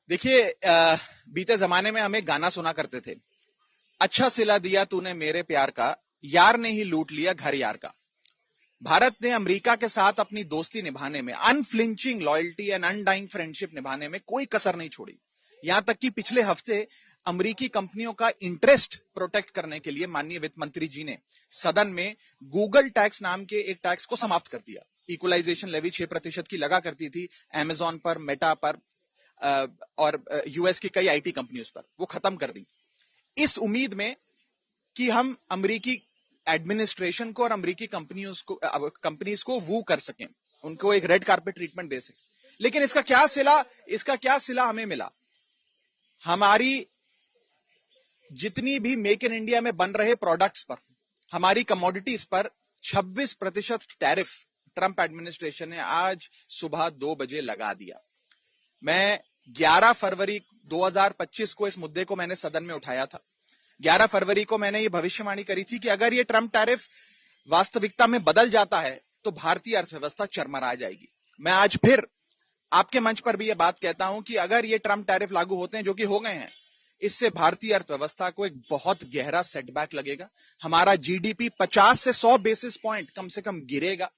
देखिए, बीते जमाने में हमें गाना सुना करते थे। अच्छा सिला दिया तूने मेरे प्यार का, यार ने ही लूट लिया घर यार का। भारत ने अमेरिका के साथ अपनी दोस्ती निभाने में, unflinching loyalty and undying friendship निभाने में कोई कसर नहीं छोड़ी। यहां तक कि पिछले हफ्ते अमेरिकी कंपनियों का इंटरेस्ट प्रोटेक्ट करने के लिए माननीय वित्त मंत्री जी ने सदन में गूगल टैक्स नाम के एक टैक्स को समाप्त कर दिया। इक्वलाइजेशन लेवी 6% की लगा करती थी अमेजॉन पर, मेटा पर और यूएस की कई आईटी कंपनियों पर, वो खत्म कर दी। इस उम्मीद में कि हम अमेरिकी एडमिनिस्ट्रेशन को और अमेरिकी कंपनीज को वू कर सकें, उनको एक रेड कार्पेट ट्रीटमेंट दे सकें। लेकिन इसका क्या सिला हमें मिला? हमारी जितनी भी मेक इन इंडिया में बन रहे प्रोडक्ट्स पर, हमारी कमोडिटीज पर 26% टैरिफ ट्रंप एडमिनिस्ट्रेशन ने आज सुबह 2 बजे लगा दिया। मैं 11 फरवरी 2025 को इस मुद्दे को मैंने सदन में उठाया था। 11 फरवरी को मैंने ये भविष्यवाणी करी थी कि अगर ये ट्रंप टैरिफ वास्तविकता में बदल जाता है तो भारतीय अर्थव्यवस्था चरमरा जाएगी। मैं आज फिर आपके मंच पर भी ये बात कहता हूं कि अगर ये ट्रंप टैरिफ लागू होते हैं, जो कि हो गए हैं, इससे भारतीय अर्थव्यवस्था को एक बहुत गहरा सेटबैक लगेगा। हमारा जीडीपी 50 से 100 बेसिस पॉइंट कम से कम गिरेगा।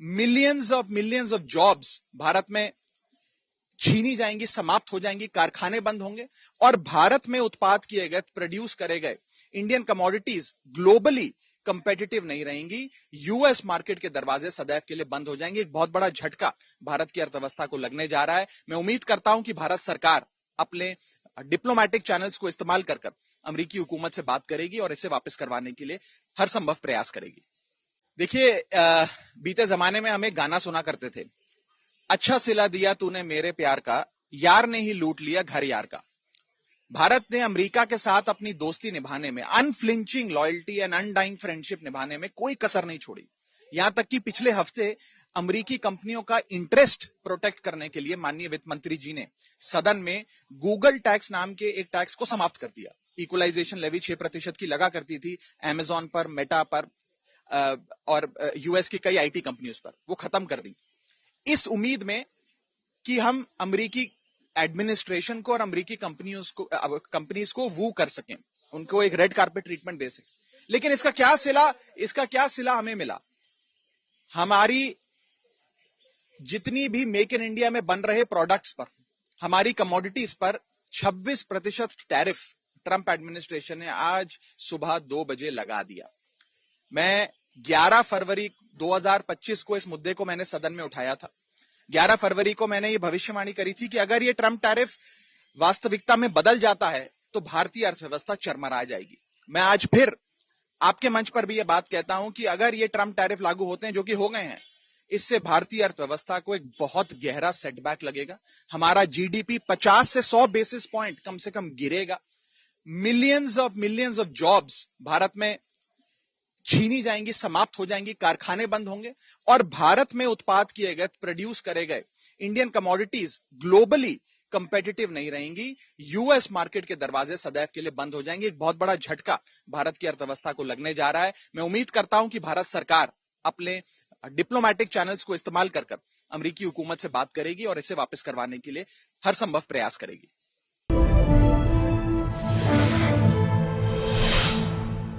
मिलियंस ऑफ जॉब्स भारत में छीनी जाएंगी, समाप्त हो जाएंगी, कारखाने बंद होंगे और भारत में उत्पाद किए गए, प्रोड्यूस करे गए इंडियन कमोडिटीज ग्लोबली कंपेटिटिव नहीं रहेंगी। यूएस मार्केट के दरवाजे सदैव के लिए बंद हो जाएंगे। एक बहुत बड़ा झटका भारत की अर्थव्यवस्था को लगने जा रहा है। मैं उम्मीद करता हूं कि भारत सरकार अपने डिप्लोमेटिक चैनल्स को इस्तेमाल कर अमेरिकी हुकूमत से बात करेगी और इसे वापस करवाने के लिए हर संभव प्रयास करेगी। देखिए, बीते जमाने में हमें गाना सुना करते थे, अच्छा सिला दिया तूने मेरे प्यार का, यार ने ही लूट लिया घर यार का। भारत ने अमेरिका के साथ अपनी दोस्ती निभाने में, unflinching loyalty and undying friendship निभाने में कोई कसर नहीं छोड़ी। यहां तक कि पिछले हफ्ते अमेरिकी कंपनियों का इंटरेस्ट प्रोटेक्ट करने के लिए माननीय वित्त मंत्री जी ने सदन में गूगल टैक्स नाम के एक टैक्स को समाप्त कर दिया। इक्वलाइजेशन लेवी 6% की लगा करती थी अमेजॉन पर, मेटा पर और यूएस की कई आईटी कंपनियों पर, वो खत्म कर दी। इस उम्मीद में कि हम अमेरिकी एडमिनिस्ट्रेशन को और अमेरिकी कंपनीज को वू कर सकें, उनको एक रेड कार्पेट ट्रीटमेंट दे सकें। लेकिन इसका क्या सिला हमें मिला? हमारी जितनी भी मेक इन इंडिया में बन रहे प्रोडक्ट्स पर, हमारी कमोडिटीज पर 26% टैरिफ ट्रंप एडमिनिस्ट्रेशन ने आज सुबह 2 बजे लगा दिया। मैं 11 फरवरी 2025 को इस मुद्दे को मैंने सदन में उठाया था। 11 फरवरी को मैंने ये भविष्यवाणी करी थी कि अगर ये ट्रंप टैरिफ वास्तविकता में बदल जाता है तो भारतीय अर्थव्यवस्था चरमरा जाएगी। मैं आज फिर आपके मंच पर भी ये बात कहता हूं कि अगर ये ट्रंप टैरिफ लागू होते हैं, जो कि हो गए हैं, इससे भारतीय अर्थव्यवस्था को एक बहुत गहरा सेटबैक लगेगा। हमारा जीडीपी 50 से 100 बेसिस पॉइंट कम से कम गिरेगा। मिलियंस ऑफ जॉब्स भारत में छीनी जाएंगी, समाप्त हो जाएंगी, कारखाने बंद होंगे और भारत में उत्पाद किए गए, प्रोड्यूस करे गए इंडियन कमोडिटीज ग्लोबली कंपेटिटिव नहीं रहेंगी। यूएस मार्केट के दरवाजे सदैव के लिए बंद हो जाएंगे। एक बहुत बड़ा झटका भारत की अर्थव्यवस्था को लगने जा रहा है। मैं उम्मीद करता हूं कि भारत सरकार अपने डिप्लोमेटिक चैनल्स को इस्तेमाल कर अमेरिकी हुकूमत से बात करेगी और इसे वापस करवाने के लिए हर संभव प्रयास करेगी।